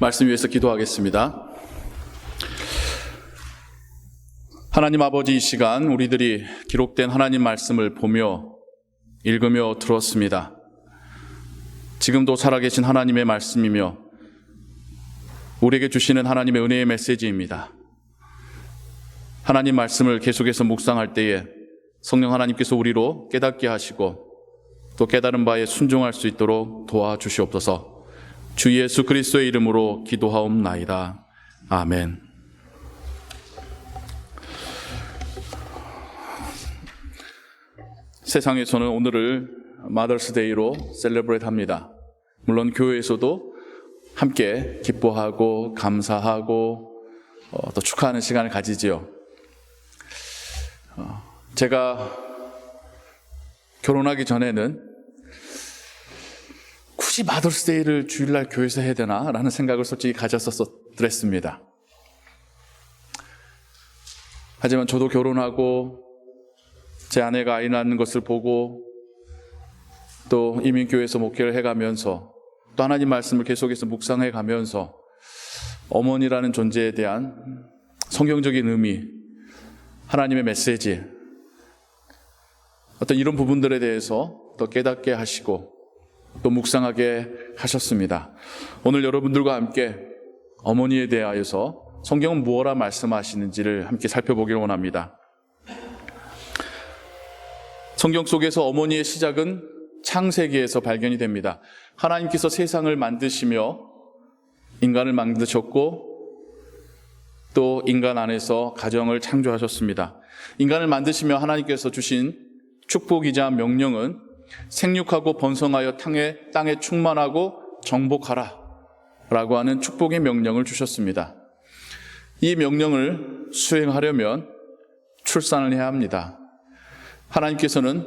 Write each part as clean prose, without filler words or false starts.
말씀 위해서 기도하겠습니다. 하나님 아버지, 이 시간 우리들이 기록된 하나님 말씀을 보며 읽으며 들었습니다. 지금도 살아계신 하나님의 말씀이며 우리에게 주시는 하나님의 은혜의 메시지입니다. 하나님 말씀을 계속해서 묵상할 때에 성령 하나님께서 우리로 깨닫게 하시고 또 깨달은 바에 순종할 수 있도록 도와주시옵소서. 주 예수 그리스도의 이름으로 기도하옵나이다. 아멘. 세상에서는 오늘을 마더스데이로 셀레브레이트 합니다. 물론 교회에서도 함께 기뻐하고 감사하고 또 축하하는 시간을 가지지요. 제가 결혼하기 전에는 굳이 마더스데이를 주일날 교회에서 해야 되나? 라는 생각을 솔직히 가졌었더랬습니다. 하지만 저도 결혼하고 제 아내가 아이 낳는 것을 보고 또 이민교회에서 목회를 해가면서 또 하나님 말씀을 계속해서 묵상해 가면서 어머니라는 존재에 대한 성경적인 의미, 하나님의 메시지, 어떤 이런 부분들에 대해서 더 깨닫게 하시고 또 묵상하게 하셨습니다. 오늘 여러분들과 함께 어머니에 대하여서 성경은 무엇라 말씀하시는지를 함께 살펴보기를 원합니다. 성경 속에서 어머니의 시작은 창세기에서 발견이 됩니다. 하나님께서 세상을 만드시며 인간을 만드셨고 또 인간 안에서 가정을 창조하셨습니다. 인간을 만드시며 하나님께서 주신 축복이자 명령은 생육하고 번성하여 땅에 충만하고 정복하라 라고 하는 축복의 명령을 주셨습니다. 이 명령을 수행하려면 출산을 해야 합니다. 하나님께서는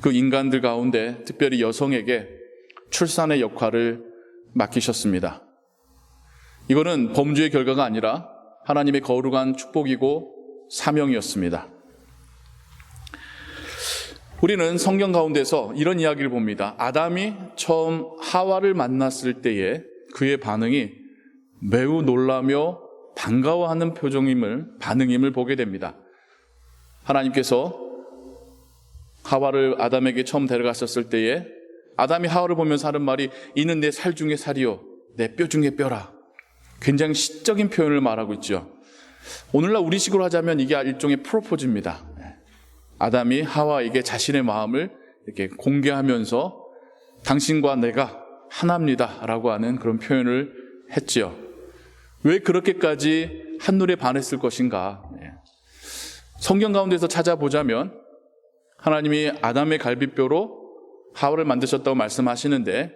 그 인간들 가운데 특별히 여성에게 출산의 역할을 맡기셨습니다. 이거는 범죄의 결과가 아니라 하나님의 거룩한 축복이고 사명이었습니다. 우리는 성경 가운데서 이런 이야기를 봅니다. 아담이 처음 하와를 만났을 때에 그의 반응이 매우 놀라며 반가워하는 반응임을 보게 됩니다. 하나님께서 하와를 아담에게 처음 데려갔었을 때에 아담이 하와를 보면서 하는 말이 이는 내 살 중에 살이요 내 뼈 중에 뼈라. 굉장히 시적인 표현을 말하고 있죠. 오늘날 우리식으로 하자면 이게 일종의 프로포즈입니다. 아담이 하와에게 자신의 마음을 이렇게 공개하면서 당신과 내가 하나입니다 라고 하는 그런 표현을 했지요. 왜 그렇게까지 한눈에 반했을 것인가? 성경 가운데서 찾아보자면 하나님이 아담의 갈비뼈로 하와를 만드셨다고 말씀하시는데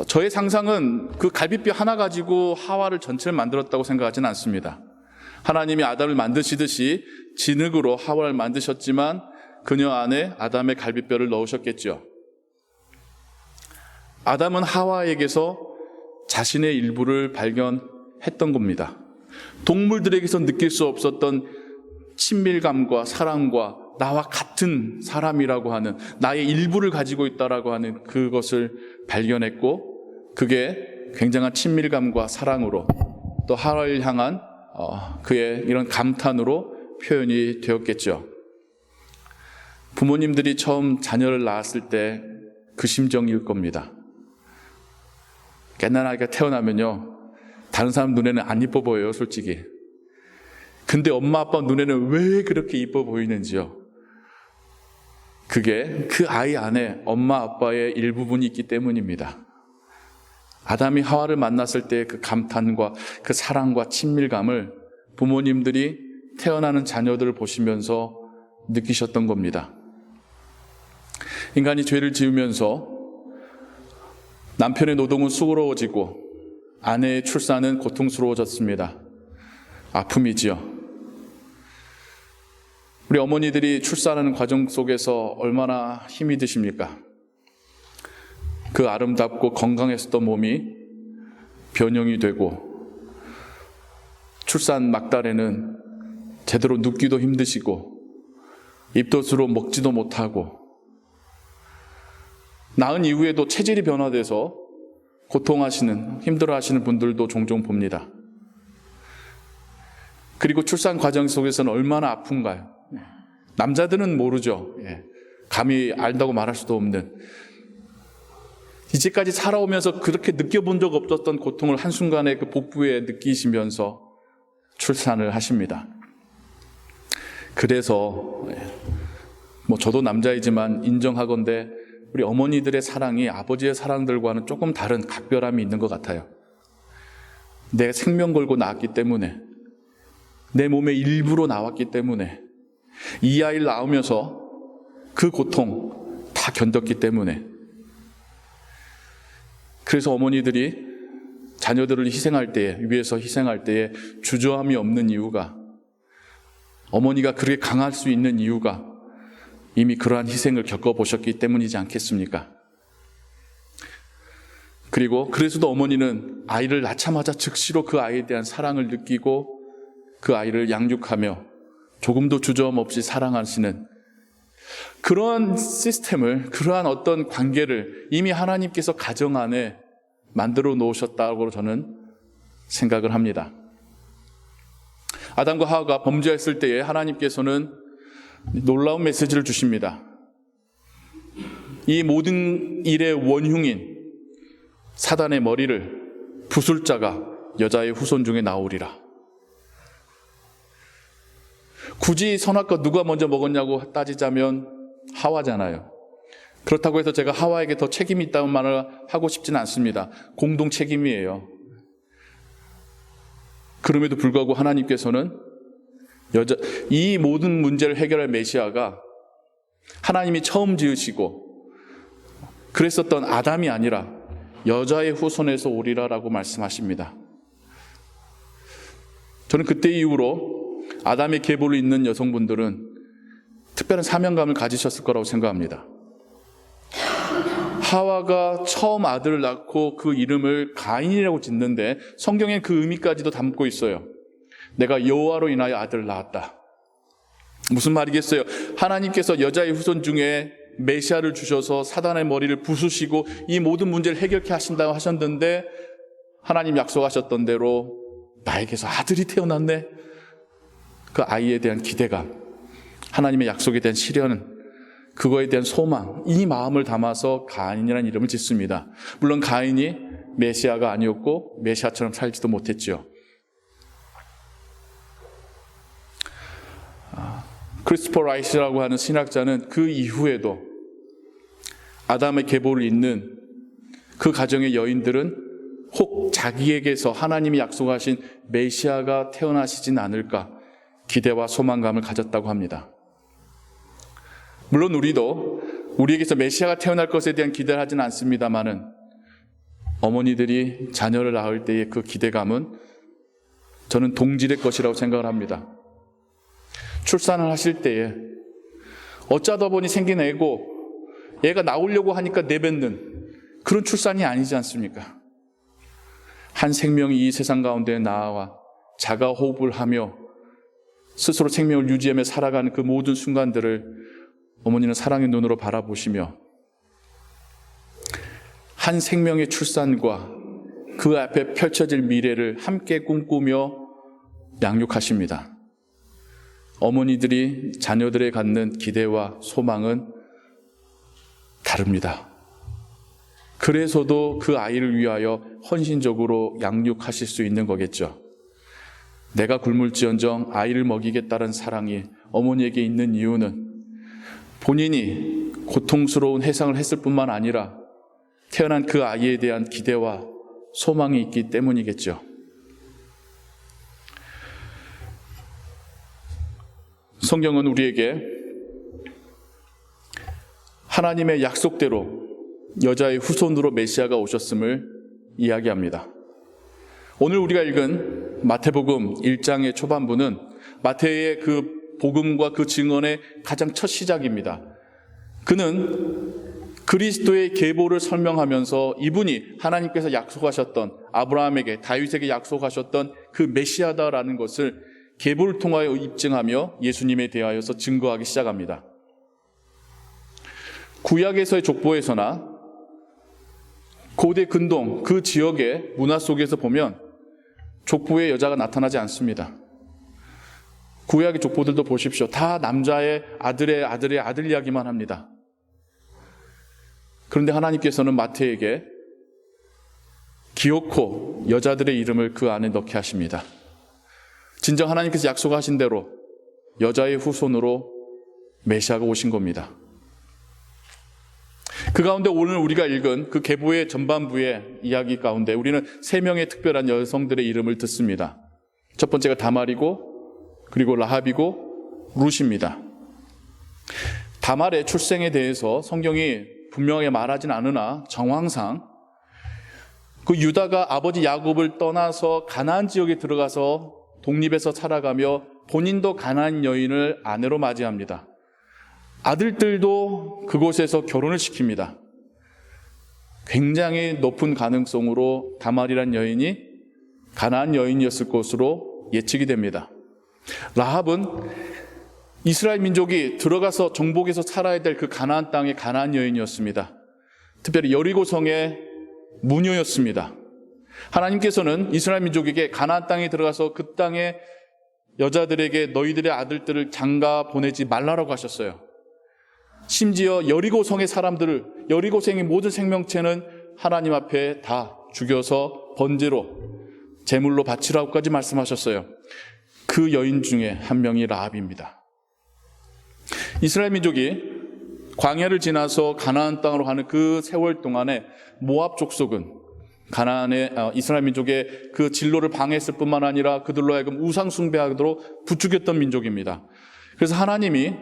저의 상상은 그 갈비뼈 하나 가지고 하와를 전체를 만들었다고 생각하지는 않습니다. 하나님이 아담을 만드시듯이 진흙으로 하와를 만드셨지만 그녀 안에 아담의 갈비뼈를 넣으셨겠죠. 아담은 하와에게서 자신의 일부를 발견했던 겁니다. 동물들에게서 느낄 수 없었던 친밀감과 사랑과 나와 같은 사람이라고 하는 나의 일부를 가지고 있다라고 하는 그것을 발견했고 그게 굉장한 친밀감과 사랑으로 또 하와를 향한 그의 이런 감탄으로 표현이 되었겠죠. 부모님들이 처음 자녀를 낳았을 때 그 심정일 겁니다. 갓난아기가 태어나면요 다른 사람 눈에는 안 이뻐 보여요, 솔직히. 근데 엄마 아빠 눈에는 왜 그렇게 이뻐 보이는지요. 그게 그 아이 안에 엄마 아빠의 일부분이 있기 때문입니다. 아담이 하와를 만났을 때 그 감탄과 그 사랑과 친밀감을 부모님들이 태어나는 자녀들을 보시면서 느끼셨던 겁니다. 인간이 죄를 지으면서 남편의 노동은 수고로워지고 아내의 출산은 고통스러워졌습니다. 아픔이지요. 우리 어머니들이 출산하는 과정 속에서 얼마나 힘이 드십니까? 그 아름답고 건강했었던 몸이 변형이 되고 출산 막달에는 제대로 눕기도 힘드시고 입덧으로 먹지도 못하고 낳은 이후에도 체질이 변화돼서 고통하시는, 힘들어하시는 분들도 종종 봅니다. 그리고 출산 과정 속에서는 얼마나 아픈가요? 남자들은 모르죠. 감히 알다고 말할 수도 없는, 이제까지 살아오면서 그렇게 느껴본 적 없었던 고통을 한순간에 그 복부에 느끼시면서 출산을 하십니다. 그래서 저도 남자이지만 인정하건대 우리 어머니들의 사랑이 아버지의 사랑들과는 조금 다른 각별함이 있는 것 같아요. 내 생명 걸고 낳았기 때문에, 내 몸의 일부로 나왔기 때문에, 이 아이를 낳으면서 그 고통 다 견뎠기 때문에, 그래서 어머니들이 자녀들을 희생할 때에, 위해서 희생할 때에 주저함이 없는 이유가, 어머니가 그렇게 강할 수 있는 이유가 이미 그러한 희생을 겪어보셨기 때문이지 않겠습니까? 그리고 그래서도 어머니는 아이를 낳자마자 즉시로 그 아이에 대한 사랑을 느끼고 그 아이를 양육하며 조금도 주저함 없이 사랑하시는 그러한 시스템을, 그러한 어떤 관계를 이미 하나님께서 가정 안에 만들어 놓으셨다고 저는 생각을 합니다. 아담과 하와가 범죄했을 때에 하나님께서는 놀라운 메시지를 주십니다. 이 모든 일의 원흉인 사단의 머리를 부술 자가 여자의 후손 중에 나오리라. 굳이 선악과 누가 먼저 먹었냐고 따지자면 하와잖아요. 그렇다고 해서 제가 하와에게 더 책임이 있다는 말을 하고 싶지는 않습니다. 공동 책임이에요. 그럼에도 불구하고 하나님께서는 이 모든 문제를 해결할 메시아가 하나님이 처음 지으시고 그랬었던 아담이 아니라 여자의 후손에서 오리라라고 말씀하십니다. 저는 그때 이후로 아담의 계보를 잇는 여성분들은 특별한 사명감을 가지셨을 거라고 생각합니다. 하와가 처음 아들을 낳고 그 이름을 가인이라고 짓는데 성경엔 그 의미까지도 담고 있어요. 내가 여호와로 인하여 아들을 낳았다. 무슨 말이겠어요? 하나님께서 여자의 후손 중에 메시아를 주셔서 사단의 머리를 부수시고 이 모든 문제를 해결케 하신다고 하셨는데, 하나님 약속하셨던 대로 나에게서 아들이 태어났네. 그 아이에 대한 기대감, 하나님의 약속에 대한 시련, 그거에 대한 소망, 이 마음을 담아서 가인이라는 이름을 짓습니다. 물론 가인이 메시아가 아니었고 메시아처럼 살지도 못했죠. 크리스토퍼 라이스라고 하는 신학자는 그 이후에도 아담의 계보를 잇는 그 가정의 여인들은 혹 자기에게서 하나님이 약속하신 메시아가 태어나시진 않을까 기대와 소망감을 가졌다고 합니다. 물론 우리도 우리에게서 메시아가 태어날 것에 대한 기대를 하지는 않습니다만은, 어머니들이 자녀를 낳을 때의 그 기대감은 저는 동질의 것이라고 생각을 합니다. 출산을 하실 때에 어쩌다 보니 생긴 애고 얘가 나오려고 하니까 내뱉는 그런 출산이 아니지 않습니까? 한 생명이 이 세상 가운데 나와 자가 호흡을 하며 스스로 생명을 유지하며 살아가는 그 모든 순간들을 어머니는 사랑의 눈으로 바라보시며 한 생명의 출산과 그 앞에 펼쳐질 미래를 함께 꿈꾸며 양육하십니다. 어머니들이 자녀들에 갖는 기대와 소망은 다릅니다. 그래서도 그 아이를 위하여 헌신적으로 양육하실 수 있는 거겠죠. 내가 굶을지언정 아이를 먹이겠다는 사랑이 어머니에게 있는 이유는 본인이 고통스러운 해상을 했을 뿐만 아니라 태어난 그 아이에 대한 기대와 소망이 있기 때문이겠죠. 성경은 우리에게 하나님의 약속대로 여자의 후손으로 메시아가 오셨음을 이야기합니다. 오늘 우리가 읽은 마태복음 1장의 초반부는 마태의 그 복음과 그 증언의 가장 첫 시작입니다. 그는 그리스도의 계보를 설명하면서 이분이 하나님께서 약속하셨던, 아브라함에게, 다윗에게 약속하셨던 그 메시아다라는 것을 계보를 통하여 입증하며 예수님에 대하여서 증거하기 시작합니다. 구약에서의 족보에서나 고대 근동 그 지역의 문화 속에서 보면 족보에 여자가 나타나지 않습니다. 구약의 족보들도 보십시오. 다 남자의 아들의 아들 이야기만 합니다. 그런데 하나님께서는 마태에게 기어코 여자들의 이름을 그 안에 넣게 하십니다. 진정 하나님께서 약속하신 대로 여자의 후손으로 메시아가 오신 겁니다. 그 가운데 오늘 우리가 읽은 그 계보의 전반부의 이야기 가운데 우리는 3명의 특별한 여성들의 이름을 듣습니다. 첫 번째가 다말이고, 그리고 라합이고, 룻입니다. 다말의 출생에 대해서 성경이 분명하게 말하진 않으나 정황상 그 유다가 아버지 야곱을 떠나서 가나안 지역에 들어가서 독립해서 살아가며 본인도 가나안 여인을 아내로 맞이합니다. 아들들도 그곳에서 결혼을 시킵니다. 굉장히 높은 가능성으로 다말이란 여인이 가나안 여인이었을 것으로 예측이 됩니다. 라합은 이스라엘 민족이 들어가서 정복해서 살아야 될 그 가나안 땅의 가나안 여인이었습니다. 특별히 여리고성의 무녀였습니다. 하나님께서는 이스라엘 민족에게 가나안 땅에 들어가서 그 땅의 여자들에게 너희들의 아들들을 장가 보내지 말라라고 하셨어요. 심지어 여리고성의 사람들을, 여리고성의 모든 생명체는 하나님 앞에 다 죽여서 번제로 제물로 바치라고까지 말씀하셨어요. 그 여인 중에 한 명이 라합입니다. 이스라엘 민족이 광야를 지나서 가나안 땅으로 가는 그 세월 동안에 모압 족속은 가나안의 이스라엘 민족의 그 진로를 방해했을 뿐만 아니라 그들로 하여금 우상 숭배하도록 부추겼던 민족입니다. 그래서 하나님이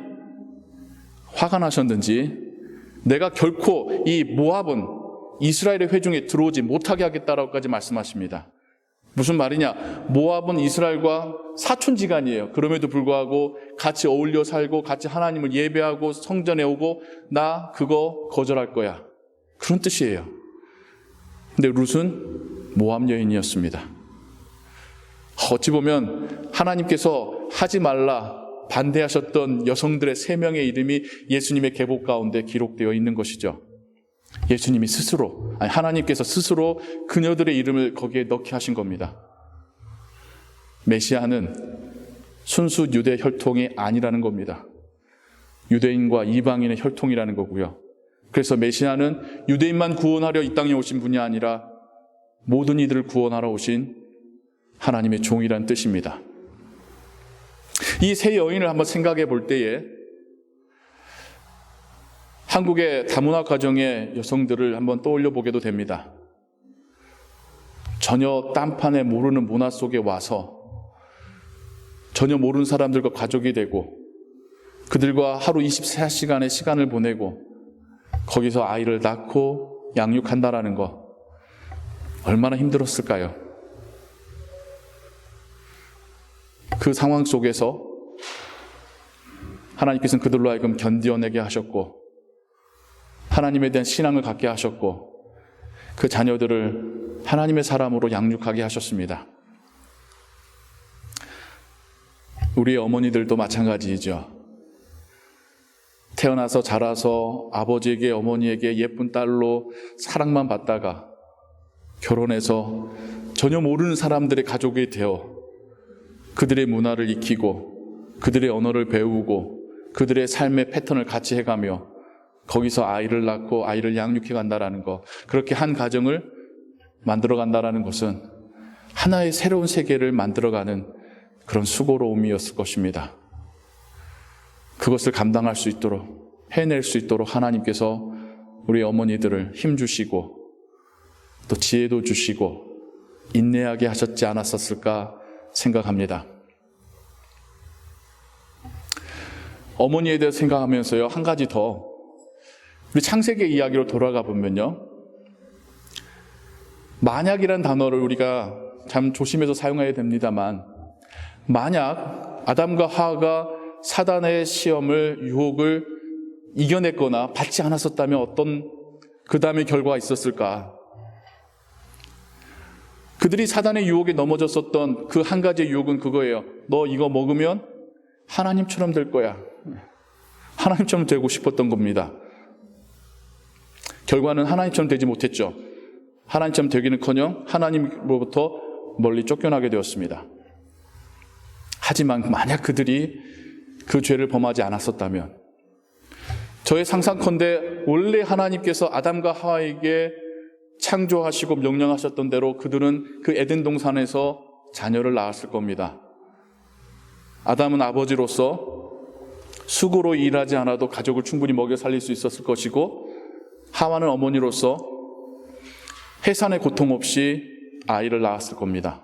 화가 나셨는지 내가 결코 이 모압은 이스라엘의 회중에 들어오지 못하게 하겠다라고까지 말씀하십니다. 무슨 말이냐? 모압은 이스라엘과 사촌지간이에요. 그럼에도 불구하고 같이 어울려 살고 같이 하나님을 예배하고 성전에 오고 나 그거 거절할 거야. 그런 뜻이에요. 근데 룻은 모압 여인이었습니다. 어찌 보면 하나님께서 하지 말라 반대하셨던 여성들의 3명의 이름이 예수님의 계보 가운데 기록되어 있는 것이죠. 예수님이 스스로, 하나님께서 스스로 그녀들의 이름을 거기에 넣게 하신 겁니다. 메시아는 순수 유대 혈통이 아니라는 겁니다. 유대인과 이방인의 혈통이라는 거고요. 그래서 메시아는 유대인만 구원하려 이 땅에 오신 분이 아니라 모든 이들을 구원하러 오신 하나님의 종이라는 뜻입니다. 이 3 여인을 한번 생각해 볼 때에 한국의 다문화 가정의 여성들을 한번 떠올려 보게도 됩니다. 전혀 딴판에 모르는 문화 속에 와서 전혀 모르는 사람들과 가족이 되고 그들과 하루 24시간의 시간을 보내고 거기서 아이를 낳고 양육한다라는 거 얼마나 힘들었을까요? 그 상황 속에서 하나님께서는 그들로 하여금 견디어내게 하셨고 하나님에 대한 신앙을 갖게 하셨고 그 자녀들을 하나님의 사람으로 양육하게 하셨습니다. 우리의 어머니들도 마찬가지이죠. 태어나서 자라서 아버지에게 어머니에게 예쁜 딸로 사랑만 받다가 결혼해서 전혀 모르는 사람들의 가족이 되어 그들의 문화를 익히고 그들의 언어를 배우고 그들의 삶의 패턴을 같이 해가며 거기서 아이를 낳고 아이를 양육해 간다라는 것, 그렇게 한 가정을 만들어 간다라는 것은 하나의 새로운 세계를 만들어가는 그런 수고로움이었을 것입니다. 그것을 감당할 수 있도록, 해낼 수 있도록 하나님께서 우리 어머니들을 힘주시고 또 지혜도 주시고 인내하게 하셨지 않았었을까 생각합니다. 어머니에 대해서 생각하면서요, 한 가지 더 우리 창세기 이야기로 돌아가 보면요, 만약이란 단어를 우리가 참 조심해서 사용해야 됩니다만, 만약 아담과 하와가 사단의 시험을, 유혹을 이겨냈거나 받지 않았었다면 어떤 그 다음의 결과가 있었을까? 그들이 사단의 유혹에 넘어졌었던 그 한 가지의 유혹은 그거예요. 너 이거 먹으면 하나님처럼 될 거야. 하나님처럼 되고 싶었던 겁니다. 결과는 하나님처럼 되지 못했죠. 하나님처럼 되기는커녕 하나님으로부터 멀리 쫓겨나게 되었습니다. 하지만 만약 그들이 그 죄를 범하지 않았었다면, 저의 상상컨대 원래 하나님께서 아담과 하와에게 창조하시고 명령하셨던 대로 그들은 그 에덴 동산에서 자녀를 낳았을 겁니다. 아담은 아버지로서 수고로 일하지 않아도 가족을 충분히 먹여 살릴 수 있었을 것이고, 하와는 어머니로서 해산의 고통 없이 아이를 낳았을 겁니다.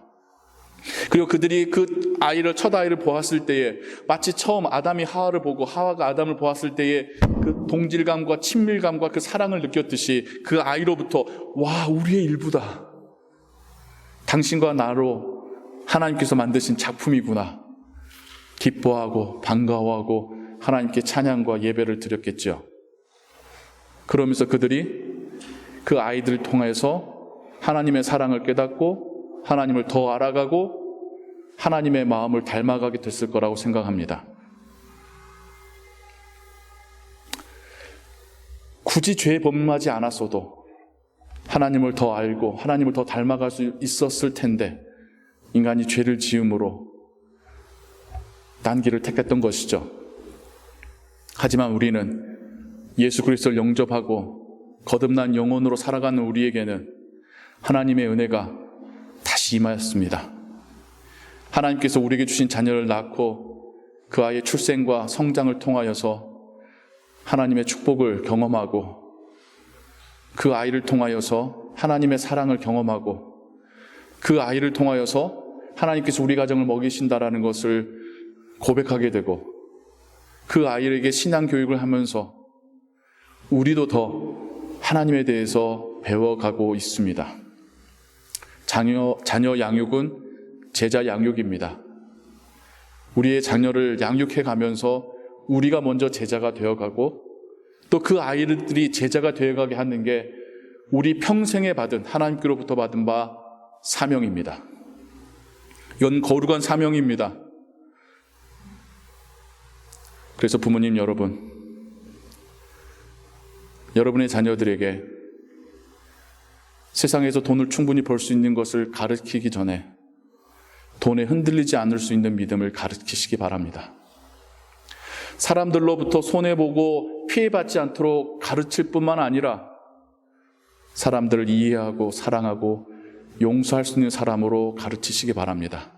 그리고 그들이 그 아이를, 첫 아이를 보았을 때에 마치 처음 아담이 하와를 보고 하와가 아담을 보았을 때에 그 동질감과 친밀감과 그 사랑을 느꼈듯이 그 아이로부터 와, 우리의 일부다, 당신과 나로 하나님께서 만드신 작품이구나, 기뻐하고 반가워하고 하나님께 찬양과 예배를 드렸겠죠. 그러면서 그들이 그 아이들을 통해서 하나님의 사랑을 깨닫고 하나님을 더 알아가고 하나님의 마음을 닮아가게 됐을 거라고 생각합니다. 굳이 죄 범하지 않았어도 하나님을 더 알고 하나님을 더 닮아갈 수 있었을 텐데, 인간이 죄를 지음으로 딴 길을 택했던 것이죠. 하지만 우리는 예수 그리스도를 영접하고 거듭난 영혼으로 살아가는 우리에게는 하나님의 은혜가 다시 임하였습니다. 하나님께서 우리에게 주신 자녀를 낳고 그 아이의 출생과 성장을 통하여서 하나님의 축복을 경험하고, 그 아이를 통하여서 하나님의 사랑을 경험하고, 그 아이를 통하여서 하나님께서 우리 가정을 먹이신다라는 것을 고백하게 되고, 그 아이에게 신앙 교육을 하면서 우리도 더 하나님에 대해서 배워가고 있습니다. 자녀 양육은 제자 양육입니다. 우리의 자녀를 양육해 가면서 우리가 먼저 제자가 되어가고, 또 그 아이들이 제자가 되어가게 하는 게 우리 평생에 받은, 하나님께로부터 받은 바 사명입니다. 이건 거룩한 사명입니다. 그래서 부모님 여러분, 여러분의 자녀들에게 세상에서 돈을 충분히 벌 수 있는 것을 가르치기 전에 돈에 흔들리지 않을 수 있는 믿음을 가르치시기 바랍니다. 사람들로부터 손해보고 피해받지 않도록 가르칠 뿐만 아니라 사람들을 이해하고 사랑하고 용서할 수 있는 사람으로 가르치시기 바랍니다.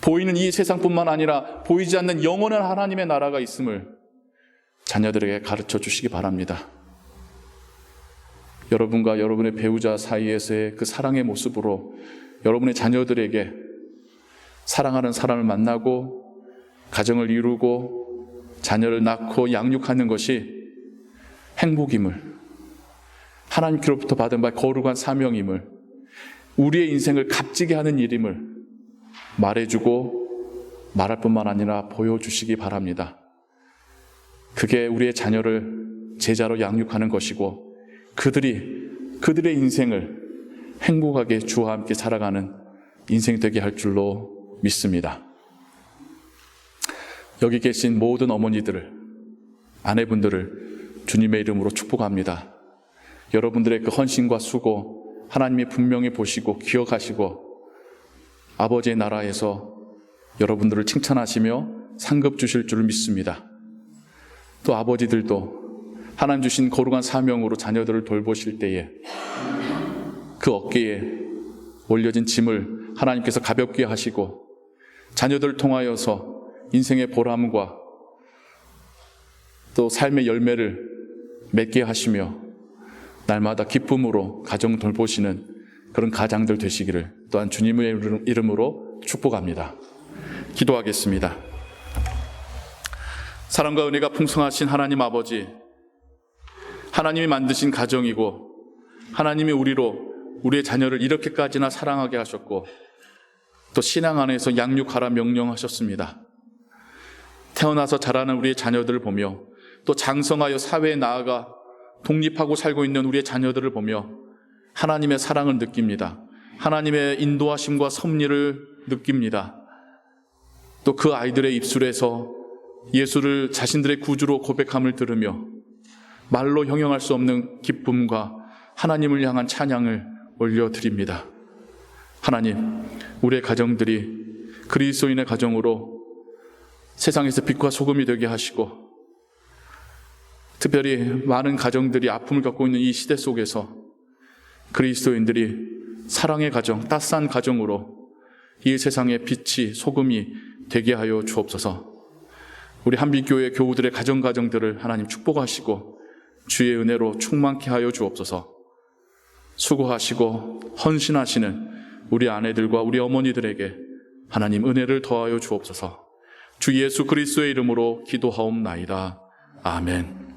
보이는 이 세상뿐만 아니라 보이지 않는 영원한 하나님의 나라가 있음을 자녀들에게 가르쳐 주시기 바랍니다. 여러분과 여러분의 배우자 사이에서의 그 사랑의 모습으로 여러분의 자녀들에게 사랑하는 사람을 만나고 가정을 이루고 자녀를 낳고 양육하는 것이 행복임을, 하나님께로부터 받은 바 거룩한 사명임을, 우리의 인생을 값지게 하는 일임을 말해주고 말할 뿐만 아니라 보여주시기 바랍니다. 그게 우리의 자녀를 제자로 양육하는 것이고, 그들의 인생을 행복하게 주와 함께 살아가는 인생 되게 할 줄로 믿습니다. 여기 계신 모든 어머니들을, 아내분들을 주님의 이름으로 축복합니다. 여러분들의 그 헌신과 수고 하나님이 분명히 보시고 기억하시고 아버지의 나라에서 여러분들을 칭찬하시며 상급 주실 줄 믿습니다. 또 아버지들도 하나님 주신 거룩한 사명으로 자녀들을 돌보실 때에 그 어깨에 올려진 짐을 하나님께서 가볍게 하시고 자녀들을 통하여서 인생의 보람과 또 삶의 열매를 맺게 하시며 날마다 기쁨으로 가정 돌보시는 그런 가장들 되시기를 또한 주님의 이름으로 축복합니다. 기도하겠습니다. 사랑과 은혜가 풍성하신 하나님 아버지, 하나님이 만드신 가정이고 하나님이 우리의 자녀를 이렇게까지나 사랑하게 하셨고 또 신앙 안에서 양육하라 명령하셨습니다. 태어나서 자라는 우리의 자녀들을 보며 또 장성하여 사회에 나아가 독립하고 살고 있는 우리의 자녀들을 보며 하나님의 사랑을 느낍니다. 하나님의 인도하심과 섭리를 느낍니다. 또 그 아이들의 입술에서 예수를 자신들의 구주로 고백함을 들으며 말로 형용할 수 없는 기쁨과 하나님을 향한 찬양을 올려드립니다. 하나님, 우리의 가정들이 그리스도인의 가정으로 세상에서 빛과 소금이 되게 하시고, 특별히 많은 가정들이 아픔을 갖고 있는 이 시대 속에서 그리스도인들이 사랑의 가정, 따스한 가정으로 이 세상의 빛이, 소금이 되게 하여 주옵소서. 우리 한빛교회 교우들의 가정들을 하나님 축복하시고 주의 은혜로 충만케 하여 주옵소서. 수고하시고 헌신하시는 우리 아내들과 우리 어머니들에게 하나님 은혜를 더하여 주옵소서. 주 예수 그리스도의 이름으로 기도하옵나이다. 아멘.